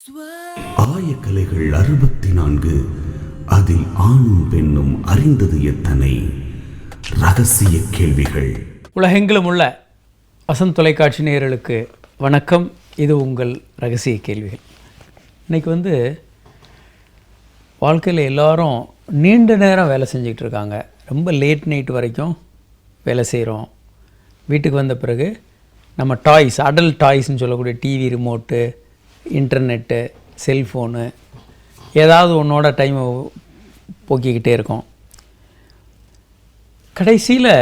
ஆயக்கலைகள் 64 அதில் ஆணும் பெண்ணும் அறிந்தது எத்தனை ரகசிய கேள்விகள். உலகெங்கிலும் உள்ள வசந்த் தொலைக்காட்சி நேயர்களுக்கு வணக்கம். இது உங்கள் ரகசிய கேள்விகள். இன்றைக்கி வாழ்க்கையில் எல்லோரும் நீண்ட நேரம் வேலை செஞ்சுக்கிட்டு இருக்காங்க. ரொம்ப லேட் நைட் வரைக்கும் வேலை செய்கிறோம். வீட்டுக்கு வந்த பிறகு நம்ம டாய்ஸ், அடல்ட் டாய்ஸ்ன்னு சொல்லக்கூடிய டிவி ரிமோட்டு, இன்டர்நெட்டு, செல்ஃபோனு, ஏதாவது ஒன்றோட டைமை போக்கிக்கிட்டே இருக்கோம். கடைசியில்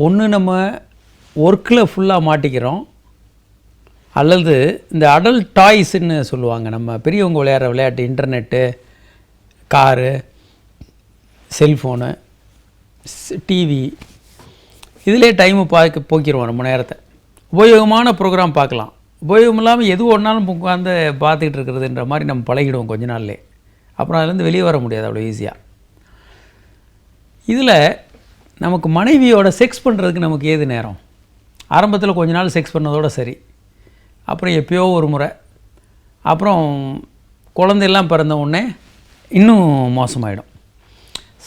ஒன்று நம்ம ஒர்க்கில் ஃபுல்லாக மாட்டிக்கிறோம், அல்லது இந்த அடல்ட் டாய்ஸ்ன்னு சொல்லுவாங்க, நம்ம பெரியவங்க விளையாடுற விளையாட்டு, இன்டர்நெட்டு, காரு, செல்ஃபோனு, டிவி, இதிலே டைமை போக்கிடுவோம். ரொம்ப நேரத்தை உபயோகமான ப்ரோக்ராம் பார்க்கலாம், உபயோகம் இல்லாமல் எது ஒன்றாலும் உட்காந்து பார்த்துக்கிட்டு இருக்கிறதுன்ற மாதிரி நம்ம பழகிடுவோம் கொஞ்ச நாள்லே. அப்புறம் அதுலேருந்து வெளியே வர முடியாது அவ்வளோ ஈஸியாக. இதில் நமக்கு மனைவியோட செக்ஸ் பண்ணுறதுக்கு நமக்கு ஏது நேரம்? ஆரம்பத்தில் கொஞ்ச நாள் செக்ஸ் பண்ணதோடு சரி, அப்புறம் எப்பயோ ஒரு முறை, அப்புறம் குழந்தையெல்லாம் பிறந்த உடனே இன்னும் மோசமாயிடும்.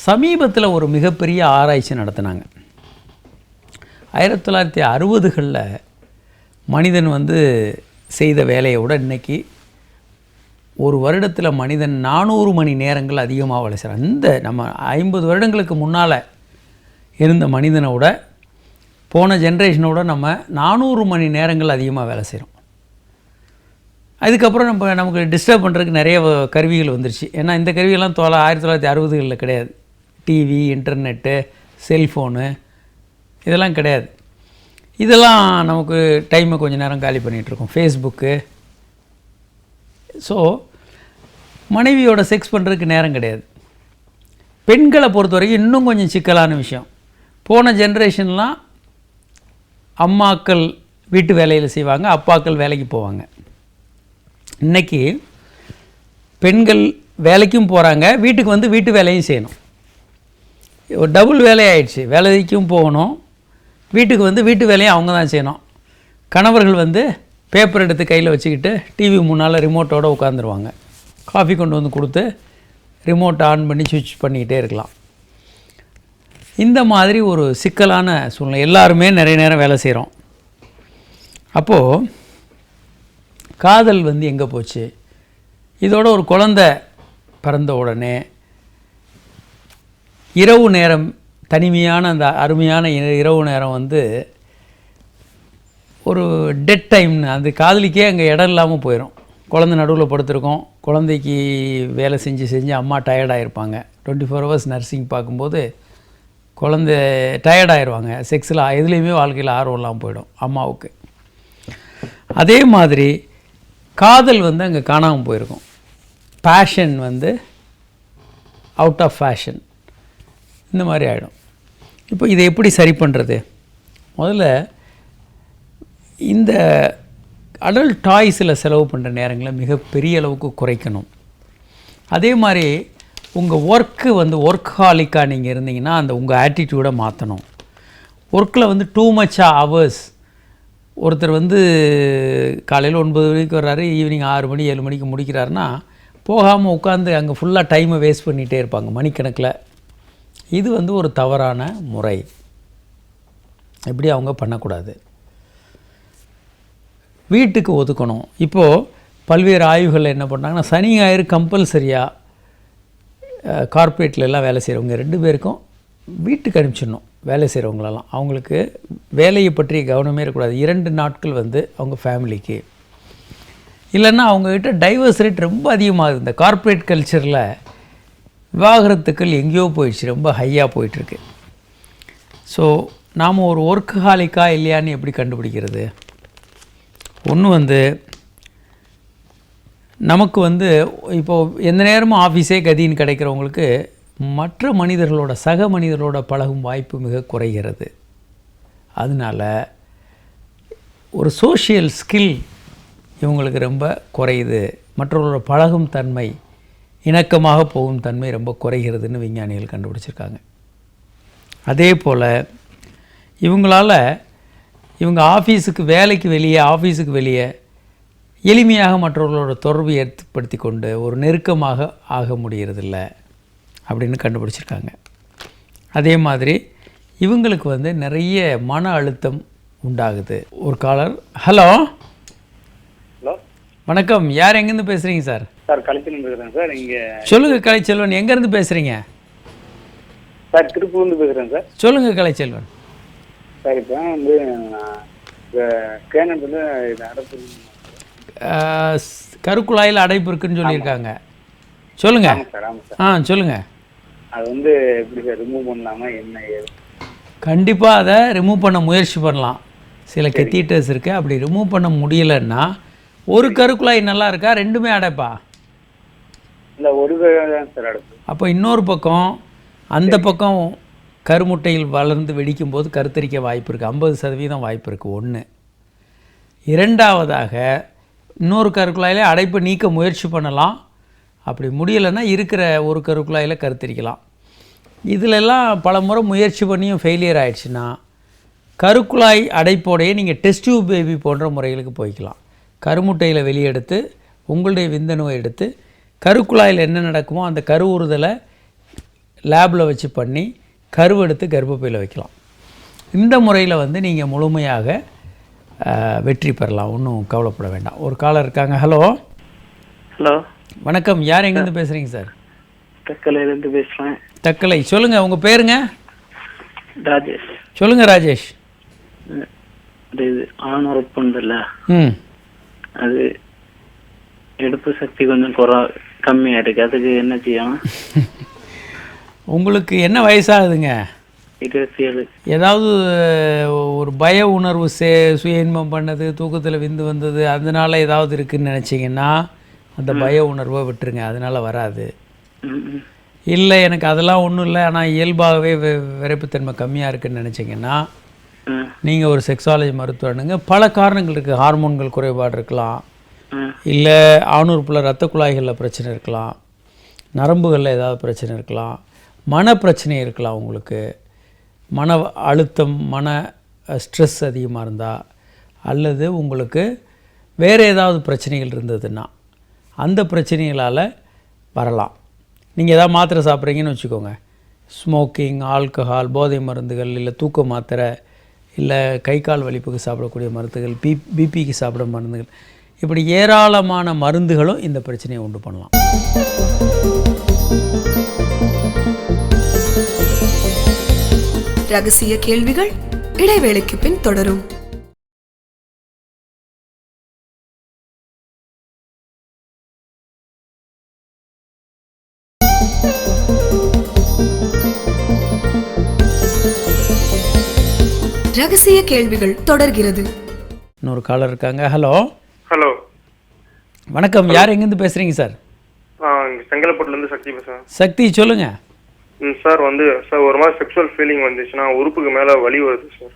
சமீபத்தில் ஒரு மிகப்பெரிய ஆராய்ச்சி நடத்தினாங்க. 1960களில் மனிதன் செய்த வேலையை விட இன்றைக்கி ஒரு வருடத்தில் மனிதன் 400 மணி நேரங்கள் அதிகமாக வேலை செய்கிறான். இந்த நம்ம 50 வருடங்களுக்கு முன்னால் இருந்த மனிதனை விட, போன ஜென்ரேஷனோட நம்ம 400 மணி நேரங்கள் அதிகமாக வேலை செய்கிறோம். அதுக்கப்புறம் நமக்கு டிஸ்டர்ப் பண்ணுறதுக்கு நிறைய கருவிகள் வந்துருச்சு. ஏன்னா இந்த கருவிகள்லாம் 1960களில் கிடையாது. டிவி, இன்டர்நெட்டு, செல்ஃபோனு இதெல்லாம் கிடையாது. இதெல்லாம் நமக்கு டைமை கொஞ்சம் நேரம் காலி பண்ணிகிட்ருக்கோம். ஃபேஸ்புக்கு. ஸோ மனைவியோட செக்ஸ் பண்ணுறதுக்கு நேரம் கிடையாது. பெண்களை பொறுத்த வரைக்கும் இன்னும் கொஞ்சம் சிக்கலான விஷயம். போன ஜென்ரேஷன்லாம் அம்மாக்கள் வீட்டு வேலையில் செய்வாங்க, அப்பாக்கள் வேலைக்கு போவாங்க. இன்றைக்கி பெண்கள் வேலைக்கும் போகிறாங்க, வீட்டுக்கு வீட்டு வேலையும் செய்யணும். ஒரு டபுள் வேலையாயிடுச்சு. வேலைக்கும் போகணும், வீட்டுக்கு வீட்டு வேலையும் அவங்க தான் செய்யணும். கணவர்கள் பேப்பர் எடுத்து கையில் வச்சுக்கிட்டு டிவி முன்னால் ரிமோட்டோடு உட்காந்துருவாங்க. காஃபி கொண்டு வந்து கொடுத்து ரிமோட்டை ஆன் பண்ணி சுவிட்ச் பண்ணிக்கிட்டே இருக்கலாம். இந்த மாதிரி ஒரு சிக்கலான சூழ்நிலை. எல்லாருமே நிறைய நேரம் வேலை செய்கிறோம். அப்போது காதல் எங்கே போச்சு? இதோட ஒரு குழந்தை பிறந்த உடனே இரவு நேரம், தனிமையான அந்த அருமையான இரவு நேரம் ஒரு டெட் டைம்னு, அந்த காதலிக்கே அங்கே இடம் இல்லாமல் போயிடும். குழந்தை நடுவில் படுத்துருக்கோம், குழந்தைக்கு வேலை செஞ்சு அம்மா டயர்டாகிருப்பாங்க. 24 ஹவர்ஸ் நர்சிங் பார்க்கும்போது குழந்தை டயர்டாகிடுவாங்க. செக்ஸில் எதுலேயுமே வாழ்க்கையில் ஆர்வம் இல்லாமல் போயிடும் அம்மாவுக்கு. அதே மாதிரி காதல் அங்கே காணாமல் போயிருக்கும். பேஷன் அவுட் ஆஃப் ஃபேஷன், இந்த மாதிரி ஆகிடும். இப்போ இதை எப்படி சரி பண்ணுறது? முதல்ல இந்த அடல்ட் டாய்ஸில் செலவு பண்ணுற நேரங்களை மிகப்பெரிய அளவுக்கு குறைக்கணும். அதே மாதிரி உங்கள் ஒர்க்கு ஒர்க்ஹாலிக்காக நீங்கள் இருந்தீங்கன்னா அந்த உங்கள் ஆட்டிடியூடை மாற்றணும். ஒர்க்கில் டூ மச் ஹவர்ஸ். ஒருத்தர் காலையில் 9 மணிக்கு வர்றாரு, ஈவினிங் 6 மணி 7 மணிக்கு முடிக்கிறாருன்னா, போகாமல் உட்காந்து அங்கே ஃபுல்லாக டைமை வேஸ்ட் பண்ணிகிட்டே இருப்பாங்க மணிக்கணக்கில். இது ஒரு தவறான முறை. எப்படி அவங்க பண்ணக்கூடாது. வீட்டுக்கு ஒதுக்கணும். இப்போது பல்வேறு ஆய்வுகளில் என்ன பண்ணாங்கன்னா, சனி ஞாயிறு கம்பல்சரியாக கார்ப்பரேட்லலாம் வேலை செய்கிறவங்க 2 பேருக்கும் வீட்டுக்கு அனுப்பிச்சிடணும். வேலை செய்கிறவங்களெல்லாம் அவங்களுக்கு வேலையை பற்றிய கவனமே இருக்கக்கூடாது. 2 நாட்கள் அவங்க ஃபேமிலிக்கு. இல்லைன்னா அவங்கக்கிட்ட டைவர்ஸ் ரேட் ரொம்ப அதிகமாகுது. இந்த கார்ப்பரேட் கல்ச்சரில் விவாகரத்துக்கள் எங்கேயோ போயிடுச்சு, ரொம்ப ஹையாக போயிட்டுருக்கு. ஸோ நாம் ஒரு ஒர்க்ஹாலிக்கா இல்லையான்னு எப்படி கண்டுபிடிக்கிறது? ஒன்று நமக்கு இப்போது எந்த நேரமும் ஆஃபீஸே கதின்னு கிடைக்கிறவங்களுக்கு மற்ற மனிதர்களோட, சக மனிதர்களோட பழகும் வாய்ப்பு மிக குறைகிறது. அதனால் ஒரு சோஷியல் ஸ்கில் இவங்களுக்கு ரொம்ப குறையுது. மற்றவர்களோட பழகும் தன்மை, இணக்கமாக போகும் தன்மை ரொம்ப குறைகிறதுன்னு விஞ்ஞானிகள் கண்டுபிடிச்சிருக்காங்க. அதே போல் இவங்க ஆஃபீஸுக்கு வெளியே எளிமையாக மற்றவர்களோட தொடர்பு ஏற்படுத்தி கொண்டு ஒரு நெருக்கமாக ஆக முடியறதில்ல அப்படின்னு கண்டுபிடிச்சிருக்காங்க. அதே மாதிரி இவங்களுக்கு வந்து நிறைய மன அழுத்தம் உண்டாகுது. ஒரு காலர். ஹலோ ஹலோ, வணக்கம். யார் எங்கேருந்து பேசுகிறீங்க சார்? சார் கலைச்செல்வன் பேசுகிறேன் சார். இங்கே சொல்லுங்கள் கலைச்செல்வன், எங்கேருந்து பேசுகிறீங்க? சார் திருப்பூர்லேருந்து பேசுகிறேன் சார். சொல்லுங்கள் கலைச்செல்வன். சார் இப்போ வந்து கேனத்தில் இது அடைப்பு கருக்குழாயில் அடைப்பு இருக்குன்னு சொல்லியிருக்காங்க. சொல்லுங்கள். ஆமாம் சார், ஆமாம் சார். சொல்லுங்கள். அது வந்து எப்படி சார் ரிமூவ் பண்ணலாமா என்ன ஏது? கண்டிப்பாக அதை ரிமூவ் பண்ண முயற்சி பண்ணலாம். சில கெத்தீட்டர்ஸ் இருக்குது. அப்படி ரிமூவ் பண்ண முடியலைன்னா ஒரு கருக்குழாய் நல்லா இருக்கா, ரெண்டுமே அடைப்பா? இல்லை, ஒரு தான் சார் அடைப்பு. அப்போ இன்னொரு பக்கம், அந்த பக்கம் கருமுட்டையில் வளர்ந்து வெடிக்கும் போது கருத்தரிக்க வாய்ப்பு இருக்குது. 50% வாய்ப்பு இருக்குது. ஒன்று. இரண்டாவதாக இன்னொரு கருக்குழாயிலே அடைப்பை நீக்க முயற்சி பண்ணலாம். அப்படி முடியலைன்னா இருக்கிற ஒரு கருக்குழாயில் கருத்தரிக்கலாம். இதிலெல்லாம் பல முறை முயற்சி பண்ணியும் ஃபெயிலியர் ஆகிடுச்சுன்னா கருக்குழாய் அடைப்போடையே நீங்கள் டெஸ்ட் டியூப் பேபி போன்ற முறைகளுக்கு போய்க்கலாம். கருமுட்டையில் வெளியெடுத்து உங்களுடைய விந்தணுவை எடுத்து கருக்குழாயில் என்ன நடக்குமோ அந்த கருவுறுதலை லேபில் வச்சு பண்ணி கருவெடுத்து கர்ப்பப்பையில் வைக்கலாம். இந்த முறையில் வந்து நீங்கள் முழுமையாக வெற்றி பெறலாம். ஒன்றும் கவலைப்பட வேண்டாம். ஒரு காலர் இருக்காங்க. ஹலோ. ஹலோ, வணக்கம். யார் எங்கேருந்து பேசுகிறீங்க சார்? தக்கலையிலேருந்து பேசுகிறேன். தக்கலை. சொல்லுங்கள், உங்கள் பேருங்க? ராஜேஷ். சொல்லுங்கள் ராஜேஷ். இது ஆணுறுப்பு உண்டுல்ல, அது எடுப்பு சக்தி கொஞ்சம் கம்மியாக இருக்குது. அதுக்கு என்ன செய்யணும்? உங்களுக்கு என்ன வயசாகுதுங்க? 27. ஏதாவது ஒரு பய உணர்வு, சுய இன்பம் பண்ணது, தூக்கத்தில் விந்து வந்தது, அதனால ஏதாவது இருக்குதுன்னு நினச்சிங்கன்னா அந்த பய உணர்வை விட்டுருங்க. அதனால் வராது. இல்லை எனக்கு அதெல்லாம் ஒன்றும் இல்லை, ஆனால் இயல்பாகவே விரைப்புத்தன்மை கம்மியாக இருக்குதுன்னு நினச்சிங்கன்னா நீங்கள் ஒரு செக்ஸாலஜி மருத்துவனுங்க. பல காரணங்கள் இருக்குது. ஹார்மோன்கள் குறைபாடு இருக்கலாம், இல்லை ஆணுறுப்பில் இரத்த குழாய்களில் பிரச்சனை இருக்கலாம், நரம்புகளில் ஏதாவது பிரச்சனை இருக்கலாம், மன பிரச்சனை இருக்கலாம். உங்களுக்கு மன அழுத்தம், மன ஸ்ட்ரெஸ் அதிகமாக இருந்தால், அல்லது உங்களுக்கு வேறு ஏதாவது பிரச்சனைகள் இருந்ததுன்னா அந்த பிரச்சனைகளால் வரலாம். நீங்கள் எதாவது மாத்திரை சாப்பிட்றீங்கன்னு வச்சுக்கோங்க, ஸ்மோக்கிங், ஆல்கஹால், போதை மருந்துகள், இல்லை தூக்க மாத்திரை, இல்லை கை கால் வலிப்புக்கு சாப்பிடக்கூடிய மருந்துகள், பிபிக்கு சாப்பிட மருந்துகள், இப்படி ஏராளமான மருந்துகளும் இந்த பிரச்சனையை உண்டு பண்ணலாம். ரகசிய கேள்விகள் இடைவேளைக்கு பின் தொடரும். ரகசிய கேள்விகள் தொடர்கிறது. இன்னொரு காலர் இருக்காங்க. ஹலோ. ஹலோ, வணக்கம். யார் எங்கேருந்து பேசுகிறீங்க சார்? செங்கல்பட்டுலேருந்து சக்தி பேசுகிறேன். சக்தி, சொல்லுங்கள். சார் சார் ஒரு மாதிரி செக்ஷுவல் ஃபீலிங் வந்துச்சுன்னா உறுப்புக்கு மேலே வலி வருது சார்.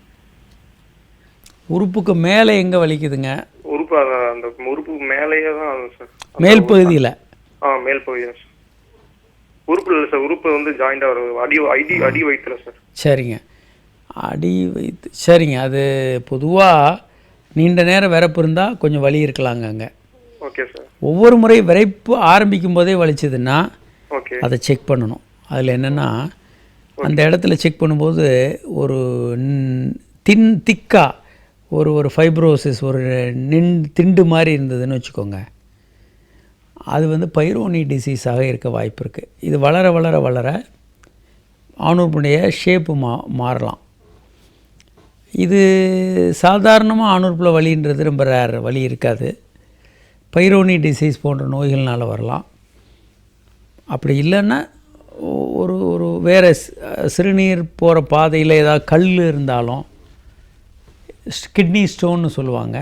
உறுப்புக்கு மேலே எங்கே வலிக்குதுங்க? உறுப்பு அந்த உறுப்புக்கு மேலேயே தான் ஆகும் சார். மேல் பகுதியில்? மேல் பகுதியில் சார். உறுப்பு இல்லை சார், உறுப்பு வந்து ஜாயிண்டாக வரும். அடி வயிற்றுல சார். சரிங்க, அடி வயிற்று. சரிங்க, அது பொதுவாக நீண்ட நேரம் விரைப்பு இருந்தால் கொஞ்சம் வலி இருக்கலாங்க அங்கே. Okay sir. ஒவ்வொரு முறை விரைப்பு ஆரம்பிக்கும் போதே வலிச்சதுன்னா ஓகே, அதை செக் பண்ணணும். அதில் என்னென்னா, அந்த இடத்துல செக் பண்ணும்போது ஒரு திக்காக ஒரு ஃபைப்ரோசிஸ், ஒரு திண்டு மாதிரி இருந்ததுன்னு வச்சுக்கோங்க, அது வந்து பைரோனி டிசீஸாக இருக்க வாய்ப்பு இருக்குது. இது வளர வளர வளர ஆணுறுப்புடைய ஷேப்பு மாறலாம். இது சாதாரணமாக ஆணுறுப்பில் வலின்றது ரொம்ப ரேர், வலி இருக்காது. பைரோனி டிசீஸ் போன்ற நோய்கள்னால் வரலாம். அப்படி இல்லைன்னா ஒரு வேறு சிறுநீர் போகிற பாதையில் ஏதாவது கல் இருந்தாலும், கிட்னி ஸ்டோன்னு சொல்லுவாங்க,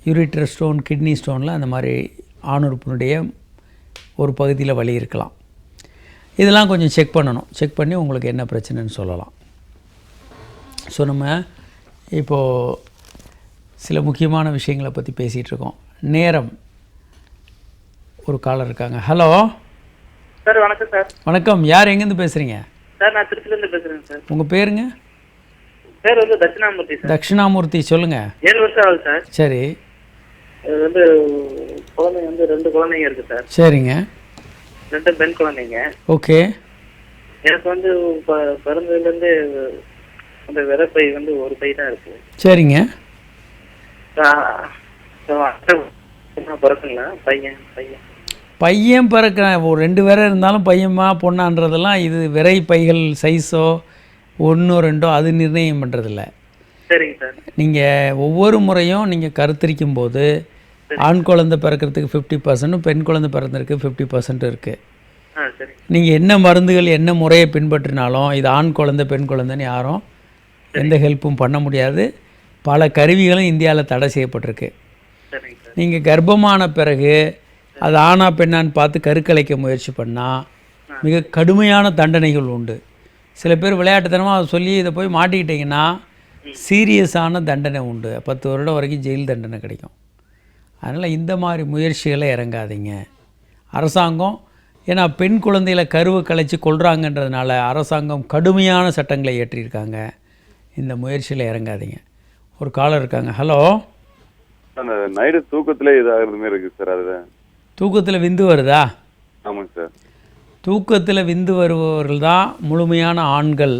யூரிட்டர் ஸ்டோன், கிட்னி ஸ்டோனில் அந்த மாதிரி ஆணுறுப்பினுடைய ஒரு பகுதியில் வலி இருக்கலாம். இதெல்லாம் கொஞ்சம் செக் பண்ணணும். செக் பண்ணி உங்களுக்கு என்ன பிரச்சனைன்னு சொல்லலாம். ஸோ நம்ம இப்போது சில முக்கியமான விஷயங்களை பற்றி பேசிகிட்ருக்கோம். நேரம். ஒரு காலர் இருக்காங்க. Hello sir. வணக்கம் சார். வணக்கம். யார் எங்கேருந்து பேசுகிறீங்க? சார், நான் திருச்சிலேருந்து பேசுகிறேன் சார். உங்கள் பேருங்க? பேர் வந்து தட்சிணாமூர்த்தி சார். தட்சிணாமூர்த்தி, சொல்லுங்கள். 7 வருஷம் ஆகுது சார். சரி. அது வந்து குழந்தைங்க வந்து 2 குழந்தைங்க இருக்கு சார். சரிங்க. 2 பெண் குழந்தைங்க. ஓகே. எனக்கு வந்து பிறந்ததுலேருந்து அந்த விதைப்பை வந்து ஒரு பை தான் இருக்கு. சரிங்க. பிறக்குங்களா பையன் பையன் பையன் பிறக்க ஒரு 2 பேரை இருந்தாலும் பையமா பொண்ணான்றதெல்லாம் இது விரை பைகள் சைஸோ 1 2 அது நிர்ணயம் பண்ணுறதில்ல. சரிங்க சார். நீங்கள் ஒவ்வொரு முறையும் நீங்கள் கருத்தரிக்கும் போது ஆண் குழந்தை பிறக்கிறதுக்கு 50%, பெண் குழந்தை பிறந்ததுக்கு 50% இருக்குது. சரி. நீங்கள் என்ன மருந்துகள் என்ன முறையை பின்பற்றினாலும் இது ஆண் குழந்தை பெண் குழந்தைன்னு யாரும் எந்த ஹெல்ப்பும் பண்ண முடியாது. பல கருவிகளும் இந்தியாவில் தடை செய்யப்பட்டிருக்கு. சரிங்க சார். நீங்கள் கர்ப்பமான பிறகு அது ஆணா பெண்ணான்னு பார்த்து கருக்கலைக்க முயற்சி பண்ணால் மிக கடுமையான தண்டனைகள் உண்டு. சில பேர் விளையாட்டுத்தனமாக சொல்லி இதை போய் மாட்டிக்கிட்டிங்கன்னா சீரியஸான தண்டனை உண்டு. 10 வருடம் வரைக்கும் ஜெயில் தண்டனை கிடைக்கும். அதனால் இந்த மாதிரி முயற்சிகளை இறங்காதீங்க. அரசாங்கம் ஏன்னா பெண் குழந்தைகளை கருவை கலைச்சி கொள்கிறாங்கன்றதுனால அரசாங்கம் கடுமையான சட்டங்களை இயற்றியிருக்காங்க. இந்த முயற்சியில் இறங்காதீங்க. ஒரு காலர் இருக்காங்க. ஹலோ. அந்த நைட்டு தூக்கத்திலே இதாகிறது மாதிரி இருக்குது சார். அது தூக்கத்தில் விந்து வருதா? ஆமாங்க சார். தூக்கத்தில் விந்து வருபவர்கள் தான் முழுமையான ஆண்கள்.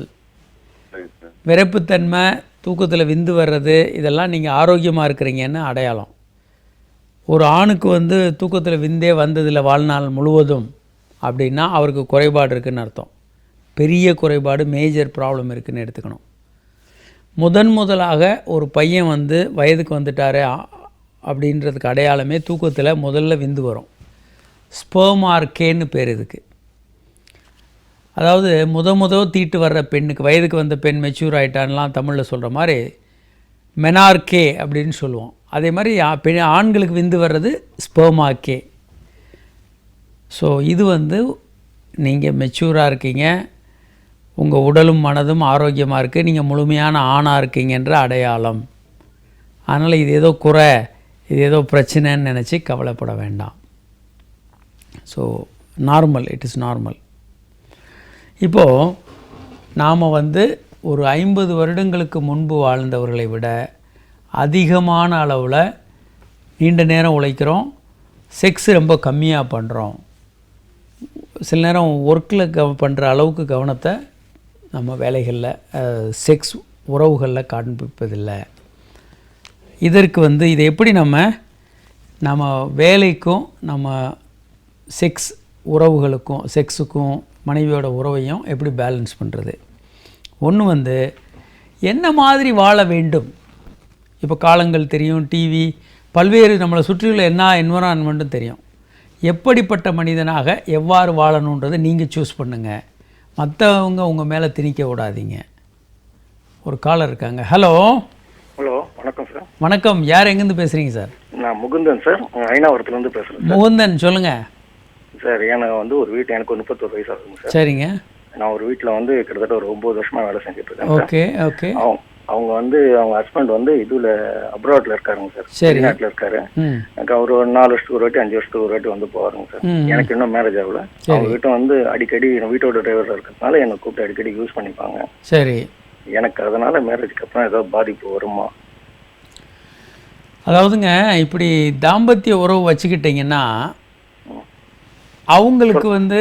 சரிங்க சார். விரைப்புத்தன்மை, தூக்கத்தில் விந்து வர்றது இதெல்லாம் நீங்கள் ஆரோக்கியமாக இருக்கிறீங்கன்னு அடையாளம். ஒரு ஆணுக்கு வந்து தூக்கத்தில் விந்தே வந்ததில்லை வாழ்நாள் முழுவதும் அப்படின்னா அவருக்கு குறைபாடு இருக்குதுன்னு அர்த்தம். பெரிய குறைபாடு, மேஜர் ப்ராப்ளம் இருக்குதுன்னு எடுத்துக்கணும். முதலாக ஒரு பையன் வந்து வயதுக்கு வந்துட்டாரு அப்படின்றதுக்கு அடையாளமே தூக்கத்தில் முதல்ல விந்து வரும். ஸ்பெர்மார்க்கேன்னு பேர் இதுக்கு. அதாவது தீட்டு வர்ற பெண்ணுக்கு, வயதுக்கு வந்த பெண் மெச்சூர் ஆகிட்டான்லாம் தமிழில் சொல்கிற மாதிரி மெனார்கே அப்படின்னு சொல்லுவோம். அதே மாதிரி ஆண்களுக்கு விந்து வர்றது ஸ்பெர்மார்க்கே. ஸோ இது வந்து நீங்கள் மெச்சூராக இருக்கீங்க, உங்கள் உடலும் மனதும் ஆரோக்கியமாக இருக்குது, நீங்கள் முழுமையான ஆணாக இருக்கீங்கன்ற அடையாளம். அதனால் இது ஏதோ குறை, இது ஏதோ பிரச்சனைன்னு நினச்சி கவலைப்பட வேண்டாம். So normal, it is normal. இப்போது நாம் வந்து ஒரு 50 வருடங்களுக்கு முன்பு வாழ்ந்தவர்களை விட அதிகமான அளவில் நீண்ட நேரம் உழைக்கிறோம், செக்ஸ் ரொம்ப கம்மியாக பண்ணுறோம். சில நேரம் ஒர்க்கில் பண்ணுற அளவுக்கு கவனத்தை நம்ம வேலைகளில் செக்ஸ் உறவுகளில் காண்பிப்பதில்லை. இதற்கு வந்து இதை எப்படி நம்ம வேலைக்கும் நம்ம செக்ஸ் உறவுகளுக்கும் செக்ஸுக்கும் மனைவியோட உறவையும் எப்படி பேலன்ஸ் பண்ணுறது? ஒன்று வந்து என்ன மாதிரி வாழ வேண்டும். இப்போ காலங்கள் தெரியும், டிவி, பல்வேறு நம்மளை சுற்றியுள்ள என்ன என்வரான்மெண்ட்டும் தெரியும். எப்படிப்பட்ட மனிதனாக எவ்வாறு வாழணுன்றதை நீங்கள் சூஸ் பண்ணுங்கள். மற்றவங்க உங்கள் மேலே திணிக்க விடாதீங்க. ஒரு காலர் இருக்காங்க. ஹலோ. ஹலோ, வணக்கம் சார். வணக்கம். யார் எங்கேருந்து பேசுகிறீங்க சார்? நான் முகுந்தன் சார், ஐநாவரத்துலேருந்து பேசுகிறேன். முகுந்தன் சொல்லுங்கள் சார். எனக்கு வந்து ஒரு எனக்கு 31 வயசு ஆகுங்க சார். சரிங்க. நான் ஒரு வீட்டில் வந்து கிட்டத்தட்ட ஒரு 9 வருஷமாக வேலை செஞ்சுட்டு இருக்கேன். Okay okay. அவங்க வந்து அவங்க ஹஸ்பண்ட் வந்து இதுல அப்ராட்ல இருக்காருங்க சார். சரி. வெளிநாட்டில் இருக்காரு. எனக்கு அவர் ஒரு 4 வருஷத்துக்கு ஒரு வாட்டி 5 வருஷத்துக்கு ஒரு வாட்டி வந்து போவாருங்க சார். எனக்கு இன்னும் மேரேஜ் ஆகல. அவங்க வீட்டை வந்து அடிக்கடி வீட்டோட டிரைவர் இருக்கிறதுனால என்னை கூப்பிட்டு அடிக்கடி யூஸ் பண்ணிப்பாங்க. சரி. எனக்கு அதனால மேரேஜ்க்கு அப்புறம் ஏதாவது பாதிப்பு வருமா? அதாவதுங்க, இப்படி தாம்பத்திய உறவு வச்சுக்கிட்டிங்கன்னா அவங்களுக்கு வந்து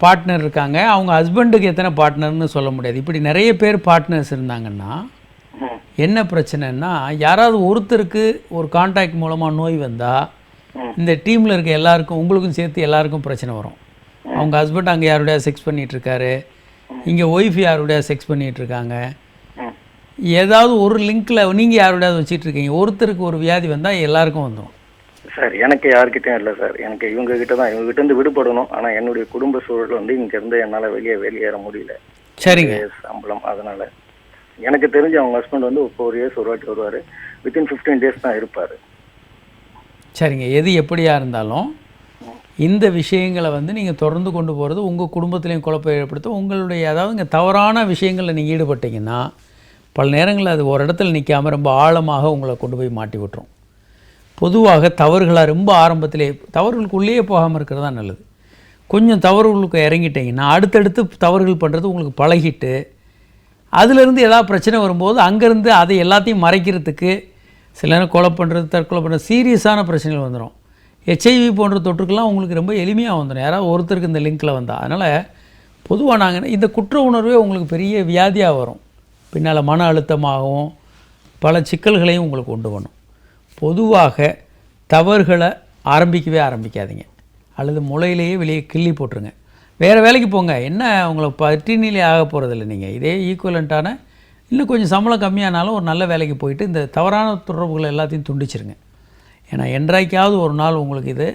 பார்ட்னர் இருக்காங்க, அவங்க ஹஸ்பண்டுக்கு எத்தனை பார்ட்னர்னு சொல்ல முடியாது. இப்படி நிறைய பேர் பார்ட்னர்ஸ் இருந்தாங்கன்னா என்ன பிரச்சனைன்னா, யாராவது ஒருத்தருக்கு ஒரு கான்டாக்ட் மூலமாக நோய் வந்தால் இந்த டீமில் இருக்க எல்லாருக்கும், உங்களுக்கும் சேர்த்து எல்லாருக்கும் பிரச்சனை வரும். அவங்க ஹஸ்பண்ட் அங்கே யாருடைய செக்ஸ் பண்ணிகிட்ருக்காரு, இங்கே ஒய்ஃப் யாருடைய செக்ஸ் பண்ணிகிட்ருக்காங்க, ஏதாவது ஒரு லிங்க்கில் நீங்கள் யாருடையாவது வச்சிட்ருக்கீங்க. ஒருத்தருக்கு ஒரு வியாதி வந்தால் எல்லாருக்கும் வந்துடும் சார். எனக்கு யார்கிட்டையும் இல்லை சார். எனக்கு இவங்க கிட்ட தான், இவங்க கிட்டேருந்து விடுபடணும். ஆனால் என்னுடைய குடும்ப சூழல் வந்து இங்கேருந்து என்னால் வெளியேற முடியல. சரிங்க. சம்பளம். அதனால எனக்கு தெரிஞ்சு அவங்க ஹஸ்பண்ட் வந்து 4 இயர்ஸ் ஒரு வாட்டி வருவார். வித்தின் 15 days தான் இருப்பார். சரிங்க. எது எப்படியா இருந்தாலும் இந்த விஷயங்களை வந்து நீங்கள் தொடர்ந்து கொண்டு போகிறது உங்கள் குடும்பத்திலையும் குழப்பம் ஏற்படுத்தும். உங்களுடைய அதாவது இங்கே தவறான விஷயங்களில் நீங்கள் ஈடுபட்டீங்கன்னா பல நேரங்களில் அது ஒரு இடத்துல நிற்காமல் ரொம்ப ஆழமாக உங்களை கொண்டு போய் மாட்டி விட்டுரும். பொதுவாக தவறுகளாக ரொம்ப ஆரம்பத்திலே தவறுகளுக்குள்ளேயே போகாமல் இருக்கிறது தான் நல்லது. கொஞ்சம் தவறுகளுக்கு இறங்கிட்டிங்கன்னா அடுத்தடுத்து தவறுகள் பண்ணுறது உங்களுக்கு பழகிட்டு அதிலிருந்து ஏதாவது பிரச்சனை வரும்போது அங்கேருந்து அதை எல்லாத்தையும் மறைக்கிறதுக்கு சில நேரம் கொலை பண்ணுறது, தற்கொலை பண்ணுறது, சீரியஸான பிரச்சனைகள் வந்துடும். HIV போன்ற தொற்றுக்கெல்லாம் உங்களுக்கு ரொம்ப எளிமையாக வந்துடும், யாராவது ஒருத்தருக்கு இந்த லிங்க்கில் வந்தால். அதனால் பொதுவாக நாங்கள் இந்த குற்ற உணர்வே உங்களுக்கு பெரிய வியாதியாக வரும், பின்னால் மன அழுத்தமாகவும் பல சிக்கல்களையும் உங்களுக்கு கொண்டு பண்ணும். பொதுவாக தவறுகளை ஆரம்பிக்கவே ஆரம்பிக்காதீங்க, அல்லது முளையிலேயே வெளியே கிள்ளி போட்டுருங்க, வேறு வேலைக்கு போங்க. என்ன உங்களை பட்டினிலே ஆக போகிறதில்ல. நீங்கள் இதே ஈக்குவலண்ட்டான இன்னும் கொஞ்சம் சம்பளம் கம்மியானாலும் ஒரு நல்ல வேலைக்கு போயிட்டு இந்த தவறான தொடர்புகளை எல்லாத்தையும் துண்டிச்சிருங்க. ஏன்னா என்றைக்காவது ஒரு நாள் உங்களுக்கு இது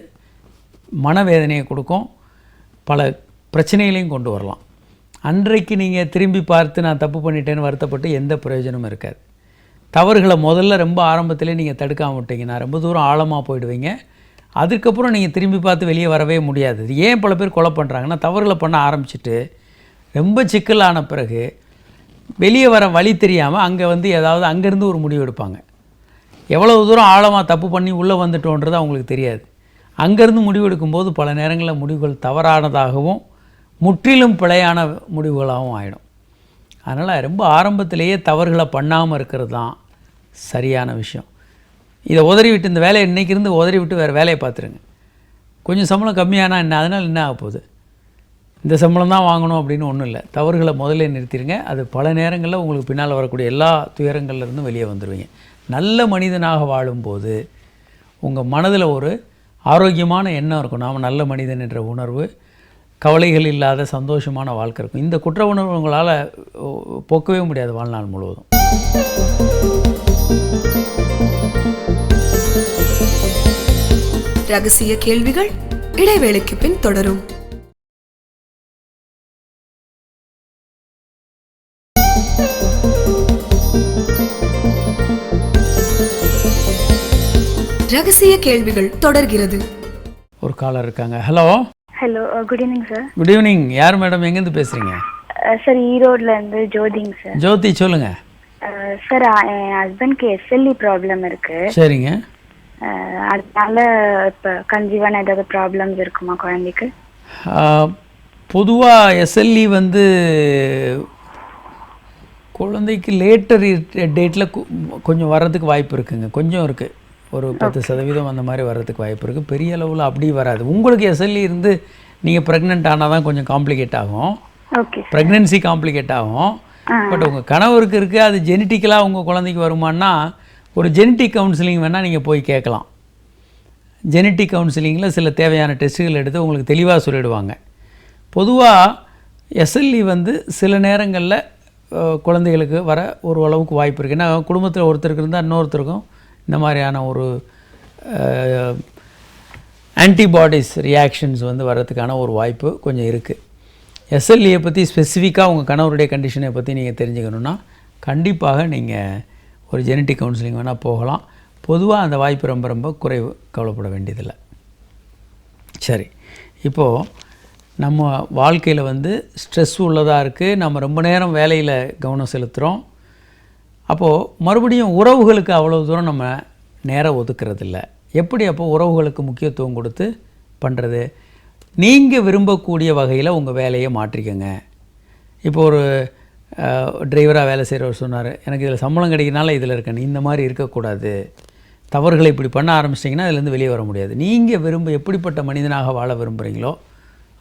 மனவேதனையை கொடுக்கும், பல பிரச்சனைகளையும் கொண்டு வரலாம். அன்றைக்கு நீங்கள் திரும்பி பார்த்து நான் தப்பு பண்ணிட்டேன்னு வருத்தப்பட்டு எந்த பிரயோஜனமும் இருக்காது. தவறுகளை முதல்ல ரொம்ப ஆரம்பத்திலே நீங்கள் தடுக்காம விட்டீங்கன்னா ரொம்ப தூரம் ஆழமாக போயிடுவீங்க. அதுக்கப்புறம் நீங்கள் திரும்பி பார்த்து வெளியே வரவே முடியாது. இது ஏன் பல பேர் கொலை பண்ணுறாங்கன்னா, தவறுகளை பண்ண ஆரம்பிச்சுட்டு ரொம்ப சிக்கலான பிறகு வெளியே வர வழி தெரியாமல் அங்கே வந்து ஏதாவது அங்கேருந்து ஒரு முடிவு எடுப்பாங்க. எவ்வளவு தூரம் ஆழமாக தப்பு பண்ணி உள்ளே வந்துட்டோன்றது அவங்களுக்கு தெரியாது. அங்கேருந்து முடிவு எடுக்கும்போது பல நேரங்களில் முடிவுகள் தவறானதாகவும் முற்றிலும் பிழையான முடிவுகளாகவும் ஆகிடும். அதனால் ரொம்ப ஆரம்பத்திலேயே தவறுகளை பண்ணாமல் இருக்கிறது தான் சரியான விஷயம். இதை உதறி விட்டு, இந்த வேலையை இன்றைக்கி இருந்து உதறி விட்டு வேறு வேலையை பார்த்துருங்க. கொஞ்சம் சம்பளம் கம்மியானா என்ன, அதனால் என்ன ஆக போகுது, இந்த சம்பளம் தான் வாங்கணும் அப்படின்னு ஒன்றும் இல்லை. தவறுகளை முதல்ல நிறுத்திடுங்க. அது பல நேரங்களில் உங்களுக்கு பின்னால் வரக்கூடிய எல்லா துயரங்கள்லேருந்தும் வெளியே வந்துடுவீங்க. நல்ல மனிதனாக வாழும்போது உங்கள் மனதில் ஒரு ஆரோக்கியமான எண்ணம் இருக்கும், நாம் நல்ல மனிதன் என்ற உணர்வு, கவலைகள் இல்லாத சந்தோஷமான வாழ்க்கை இருக்கும். இந்த குற்ற உணர்வு உங்களால் போக்கவே முடியாது வாழ்நாள் முழுவதும். ரகசிய கேள்விகள் இடைவேளைக்கு பின் தொடரும். ரகசிய கேள்விகள் தொடர்கிறது. ஒரு காலர் இருக்காங்க. Hello. Hello, good evening sir. Good evening. யார் மேடம், எங்கேருந்து பேசுகிறீங்க? சார், ஈரோட்லேருந்து ஜோதிங்க சார். ஜோதி சொல்லுங்கள். சார், என் ஹஸ்பண்ட்க்கு SLE ப்ராப்ளம் இருக்குது. சரிங்க. அதனால இப்போ கன்சீவான ஏதாவது ப்ராப்ளம்ஸ் இருக்குமா குழந்தைக்கு? பொதுவாக SLE வந்து குழந்தைக்கு லேட்டர் டேட்டில் கொஞ்சம் வர்றதுக்கு வாய்ப்பு இருக்குங்க. கொஞ்சம் இருக்குது, ஒரு 10% அந்த மாதிரி வர்றதுக்கு வாய்ப்பு இருக்குது. பெரிய அளவில் அப்படி வராது. உங்களுக்கு SLE இருந்து நீங்கள் ப்ரெக்னென்ட் ஆனால் தான் கொஞ்சம் காம்ப்ளிகேட் ஆகும். ஓகே. ப்ரெக்னென்சி காம்ப்ளிகேட் ஆகும். பட் உங்கள் கணவருக்கு இருக்குது, அது ஜெனட்டிக்கலாக உங்கள் குழந்தைக்கு வருமானா ஒரு ஜெனட்டிக் கவுன்சிலிங் வேணால் நீங்கள் போய் கேட்கலாம். ஜெனட்டிக் கவுன்சிலிங்கில் சில தேவையான டெஸ்ட்டுகள் எடுத்து உங்களுக்கு தெளிவாக சொல்லிடுவாங்க. பொதுவாக SLE வந்து சில நேரங்களில் குழந்தைகளுக்கு வர ஒரு அளவுக்கு வாய்ப்பு இருக்குது. ஏன்னா குடும்பத்தில் ஒருத்தருக்கு இருந்தால் இன்னொருத்தருக்கும் இந்த மாதிரியான ஒரு ஆன்டிபாடிஸ் ரியாக்ஷன்ஸ் வந்து வர்றதுக்கான ஒரு வாய்ப்பு கொஞ்சம் இருக்குது. SLEயை பற்றி ஸ்பெசிஃபிக்காக உங்கள் கணவருடைய கண்டிஷனை பற்றி நீங்கள் தெரிஞ்சுக்கணுன்னா கண்டிப்பாக நீங்கள் ஒரு ஜெனட்டிக் கவுன்சிலிங் வேணால் போகலாம். பொதுவாக அந்த வாய்ப்பு ரொம்ப ரொம்ப குறைவு, கவலைப்பட வேண்டியதில்லை. சரி, இப்போது நம்ம வாழ்க்கையில் வந்து ஸ்ட்ரெஸ் உள்ளதாக இருக்குது, நம்ம ரொம்ப நேரம் வேலையில் கவனம் செலுத்துகிறோம். அப்போது மறுபடியும் உறவுகளுக்கு அவ்வளோ தூரம் நம்ம நேரம் ஒதுக்கிறதில்ல. எப்படி அப்போது உறவுகளுக்கு முக்கியத்துவம் கொடுத்து பண்ணுறது? நீங்கள் விரும்பக்கூடிய வகையில் உங்கள் வேலையை மாற்றிக்கங்க. இப்போ ஒரு டிரைவராக வேலை செய்கிறவர் சொன்னார், எனக்கு இதில் சம்பளம் கிடைக்கிறனால இதில் இருக்கேன், இந்த மாதிரி இருக்கக்கூடாது. தவறுகளை இப்படி பண்ண ஆரம்பிச்சிட்டிங்கன்னா அதுலேருந்து வெளியே வர முடியாது. நீங்கள் எப்படிப்பட்ட மனிதனாக வாழ விரும்புகிறீங்களோ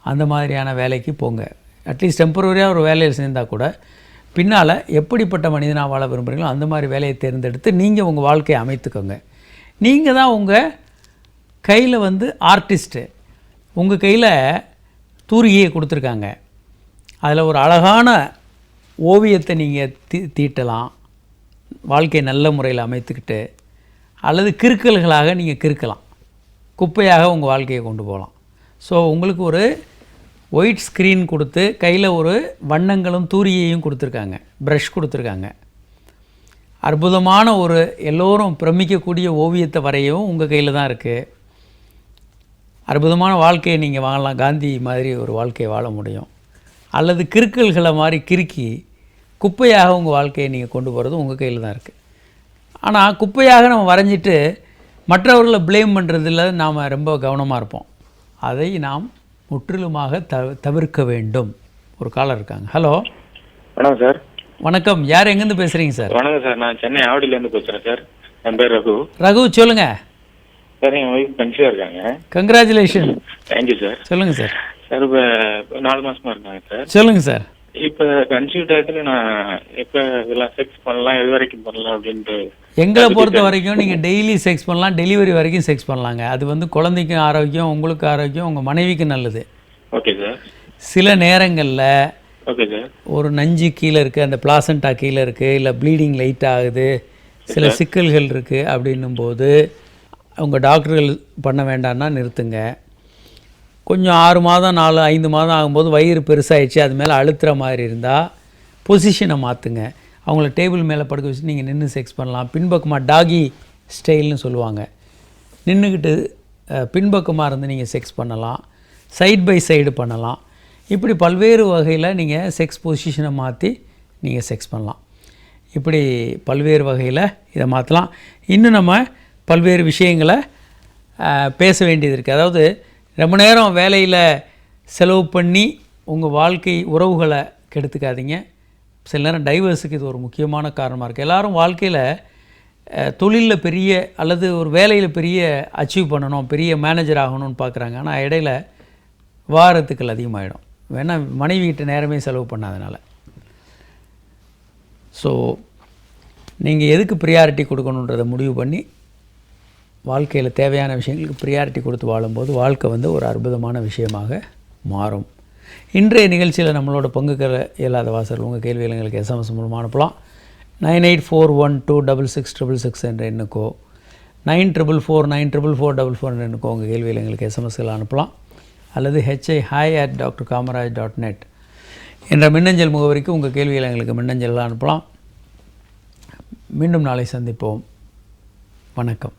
அந்த மாதிரியான வேலைக்கு போங்க. அட்லீஸ்ட் டெம்பரரியாக ஒரு வேலையில் சேர்ந்தால் கூட பின்னால் எப்படிப்பட்ட மனிதனாக வாழ விரும்புகிறீங்களோ அந்த மாதிரி வேலையை தேர்ந்தெடுத்து நீங்கள் உங்கள் வாழ்க்கையை அமைத்துக்கோங்க. நீங்கள் தான் உங்கள் கையில் வந்து ஆர்டிஸ்ட்டு. உங்கள் கையில் தூரிகையை கொடுத்துருக்காங்க, அதில் ஒரு அழகான ஓவியத்தை நீங்கள் தீட்டலாம், வாழ்க்கையை நல்ல முறையில் அமைத்துக்கிட்டு. அல்லது கிறுக்கல்களாக நீங்கள் கிறுக்கலாம், குப்பையாக உங்கள் வாழ்க்கையை கொண்டு போகலாம். ஸோ உங்களுக்கு ஒரு ஒயிட் ஸ்க்ரீன் கொடுத்து கையில் ஒரு வண்ணங்களும் தூரியையும் கொடுத்துருக்காங்க, ப்ரஷ் கொடுத்துருக்காங்க. அற்புதமான ஒரு எல்லோரும் பிரமிக்கக்கூடிய ஓவியத்தை வரையவும் உங்கள் கையில் தான் இருக்குது. அற்புதமான வாழ்க்கையை நீங்கள் வாழலாம், காந்தி மாதிரி ஒரு வாழ்க்கையை வாழ முடியும். அல்லது கிறுக்கல்களை மாதிரி கிறுக்கி குப்பையாக உங்கள் வாழ்க்கையை நீங்கள் கொண்டு போகிறது உங்கள் கையில் தான் இருக்குது. ஆனால் குப்பையாக நம்ம வரைஞ்சிட்டு மற்றவர்களை ப்ளேம் பண்ணுறதில் நாம் ரொம்ப கவனமாக இருப்போம். அதை நாம் முற்றிலுமாக தவிர்க்க வேண்டும். ஒரு காலர் இருக்காங்க. ஹலோ. வணக்கம் சார். வணக்கம். யார், எங்கேருந்து பேசுகிறீங்க சார்? வணக்கம் சார், நான் சென்னை ஆவடியிலேருந்து பேசுகிறேன் சார். என் பேர் ரகு. ரகு, சொல்லுங்கள். சார் என் ஒய்ஃப் கன்சீவாக இருக்காங்க. கங்க்ராச்சுலேஷன். Thank you sir. சொல்லுங்கள் சார். சார் இப்போ 4 மாசமா இருக்காங்க சார். சொல்லுங்கள் சார். இப்போ கன்சீவ் டயத்தில் நான் எப்போ இதெல்லாம் செக்ஸ் பண்ணலாம், எது வரைக்கும் பண்ணலாம் அப்படின்ட்டு. எங்களை பொறுத்த வரைக்கும் நீங்கள் டெய்லி செக்ஸ் பண்ணலாம், டெலிவரி வரைக்கும் செக்ஸ் பண்ணலாங்க. அது வந்து குழந்தைக்கும் ஆரோக்கியம், உங்களுக்கு ஆரோக்கியம், உங்கள் மனைவிக்கும் நல்லது. Okay sir. சில நேரங்களில் ஓகே சார். ஒரு நஞ்சு கீழே இருக்குது, அந்த பிளாசண்டா கீழே இருக்குது, இல்லை ப்ளீடிங் லைட் ஆகுது, சில சிக்கல்கள் இருக்குது அப்படின்னும் போது உங்கள் டாக்டர்கள் பண்ண வேண்டாம்னா நிறுத்துங்க. கொஞ்சம் 6 மாதம் 4-5 மாதம் ஆகும்போது வயிறு பெருசாகிடுச்சு, அது மேலே அழுத்துற மாதிரி இருந்தால் பொசிஷனை மாற்றுங்க. அவங்கள டேபிள் மேலே படுக்க வச்சு நீங்கள் நின்று செக்ஸ் பண்ணலாம். பின்பக்கமாக டாகி ஸ்டைல்னு சொல்லுவாங்க, நின்றுக்கிட்டு பின்பக்கமாக இருந்து நீங்கள் செக்ஸ் பண்ணலாம். சைட் பை சைடு பண்ணலாம். இப்படி பல்வேறு வகையில் நீங்கள் செக்ஸ் பொசிஷனை மாற்றி நீங்கள் செக்ஸ் பண்ணலாம். இப்படி பல்வேறு வகையில் இதை மாற்றலாம். இன்னும் நம்ம பல்வேறு விஷயங்களை பேச வேண்டியது இருக்குது. அதாவது ரொம்ப நேரம் வேலையில் செலவு பண்ணி உங்கள் வாழ்க்கை உறவுகளை கெடுத்துக்காதீங்க. சில நேரம் டைவர்ஸுக்கு இது ஒரு முக்கியமான காரணமாக இருக்குது. எல்லோரும் வாழ்க்கையில் தொழிலில் பெரிய அல்லது ஒரு வேலையில் பெரிய அச்சீவ் பண்ணணும், பெரிய மேனேஜர் ஆகணும்னு பார்க்குறாங்க. ஆனால் இடையில் வாரத்துக்கள் அதிகமாகிடும். வேணால் மனைவிகிட்ட நேரமே செலவு பண்ணாதனால. ஸோ நீங்கள் எதுக்கு ப்ரியாரிட்டி கொடுக்கணுன்றதை முடிவு பண்ணி வாழ்க்கையில் தேவையான விஷயங்களுக்கு ப்ரியாரிட்டி கொடுத்து வாழும்போது வாழ்க்கை வந்து ஒரு அற்புதமான விஷயமாக மாறும். இன்றைய நிகழ்ச்சியில் நம்மளோட பங்குக்கிற இயலாத வாசகர்கள் உங்கள் கேள்விகள் எங்களுக்கு SMS மூலமாக அனுப்பலாம். 9841266666 என்ற எண்ணுக்கோ 94494444 என்ற எண்ணுக்கோ உங்கள் கேள்விகள் எங்களுக்கு SMSகள் அனுப்பலாம். அல்லது hi@drkamaraj.net என்ற மின்னஞ்சல் முகவரிக்கு உங்கள் கேள்விகளை எங்களுக்கு மின்னஞ்சலில் அனுப்பலாம். மீண்டும் நாளை சந்திப்போம். வணக்கம்.